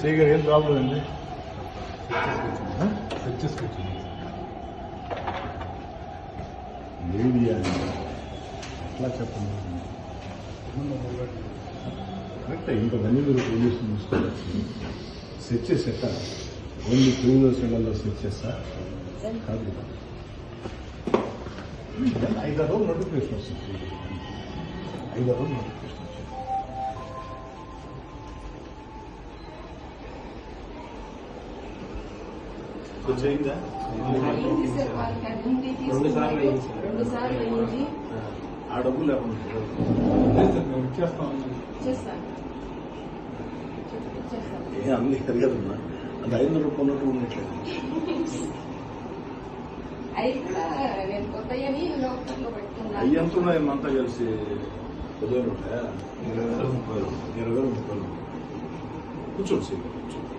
శ్రీగారు ఏం ప్రాబ్లం అండి? మీడియా ఎట్లా చెప్పండి కరెక్ట్. ఇంతమంది మీరు పోలీసులు చూసుకోవచ్చు. సెట్ చేసేట ఓన్లీ 2 వీలర్స్ సెట్ చేస్తా కాదు. 5 రోజులు నోటిఫికేషన్ వస్తుంది. 5 రోజులు నోటిఫికేషన్ వచ్చింది. కొంచెం అయిందా? 2 సార్లు ఆ డబ్బులు లేకుండా అన్ని కలగదన్నా. అది 500 రూపాయలు ఉన్నట్లేదు. అయ్యంతున్నాయి అంతా కలిసి 10,000 ఉంటాయా? 20,000 30,000. కూర్చోండి సార్, కూర్చోండి.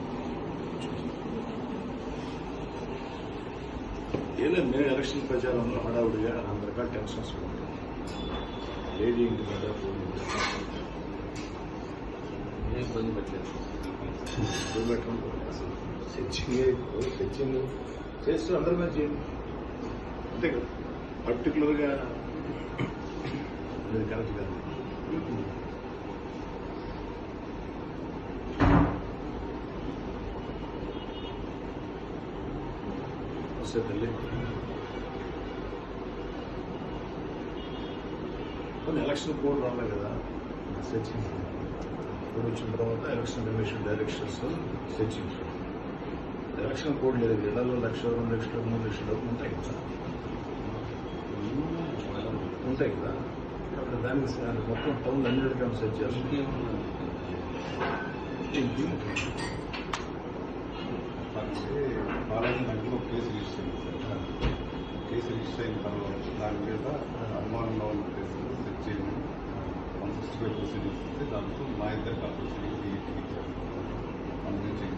ఏం లేదు, నేను ఎలక్షన్ ప్రచారంలో హడావుడిగా అందరికీ టెన్షన్స్ ఉంటాయి. లేడీ ఇంటి మీద ఇబ్బంది పెట్టలేదు. సెర్చింగ్ చేస్తూ అందరి మీద చేయండి అంతే కదా. పర్టికులర్గా అది కరెక్ట్ కాదు. వస్తే తల్లి కొన్ని ఎలక్షన్ కోడ్ రాలే కదా. సెర్చింగ్ కోడ్ వచ్చిన తర్వాత election commission directions searching. Election code లేదు. ఇళ్లలో 1,00,000 2 లక్షలు 3 లక్షల లోపు ఉంటాయి కదా. ఉంటాయి కదా. అక్కడ దానికి మొత్తం టౌన్ అన్నిటికీ సెర్చ్ చేస్తుంది. బాలాజీ నగర్లో కేసు రిజిస్టర్ అయింది సార్. కేసు రిజిస్టర్ అయిన తర్వాత దాని మీద అనుమానంలో ఉన్న కేసులు సెర్చ్ చేయమని 165 ప్రొసీడింగ్స్ ఇస్తే దాంతో మా ఇద్దరు ప్రొసీడింగ్ ఇచ్చారు. అందుకే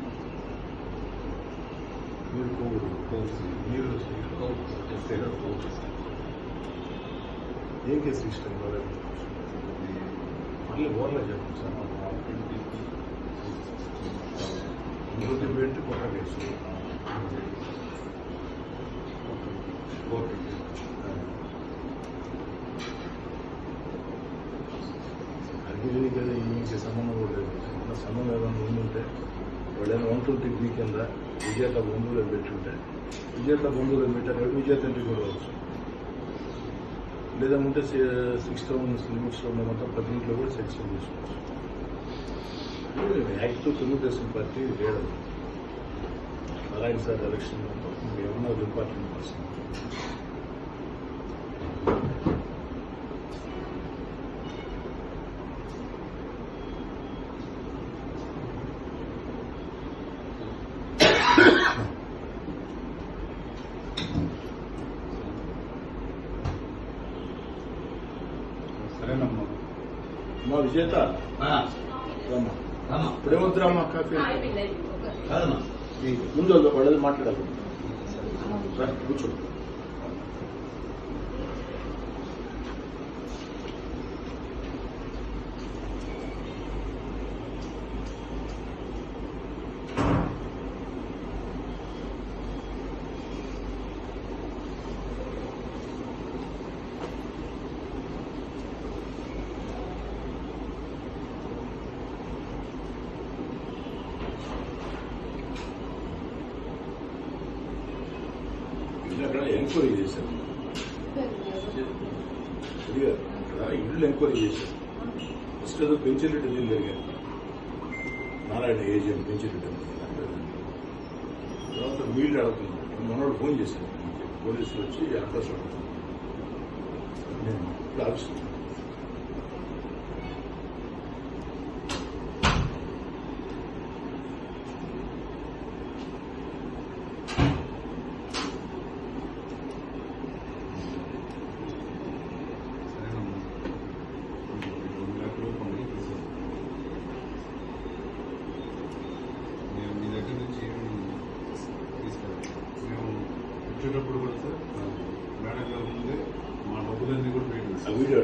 మీరు మీరు ఏం కేసు ఇష్టం మళ్ళీ ఓవర్లో చెప్పండి సార్. ఇంకొకటి పెట్టి కొత్త కేసు అడిగి కదా ఈ సంబంధం కూడా లేదు. సంబంధం ఏదైనా ఉండుంటే వాళ్ళైనా 120 కింద విజేత బంధువులు పెట్టుంటే విజేత బంధువులు పెట్టారు. విజేత ఇంటికి కూడా వచ్చు. లేదా ఉంటే 6,000 లిమిట్స్లో ఉన్న మొత్తం 10 ఇంట్లో కూడా సెక్షన్ చేసుకోవచ్చు. యాక్ట్తో తెలుగుదేశం పార్టీ లేడం నారాయణ సార్ ఎలక్షన్ ఏమన్నా ఇంపార్టెంట్ పర్సన్. సరేనమ్మా. మా విజేత ఇప్పుడేమొద్దురామ్మా కాఫీ కాదమ్మా. ముందు వాళ్ళది మాట్లాడాలి. కూర్చో. అక్కడ ఎంక్వైరీ చేశారు. అక్కడ ఇల్లు ఎంక్వైరీ చేశారు. ఫస్ట్ ఏదో పెంచిరెడ్డి ఇల్లు జరిగారు. నారాయణ ఏజెంట్ పెంచిరెడ్డి. తర్వాత వీళ్ళు అడుగుతున్నారు. మనోడు ఫోన్ చేశారు. పోలీసులు వచ్చి అడ్రస్ అడుగుతున్నారు. నేను ఇప్పుడు ఆలోచిస్తున్నాను. వచ్చేటప్పుడు కూడా సార్ మేడం గారు ముందే మా డబ్బులన్నీ కూడా వీడియో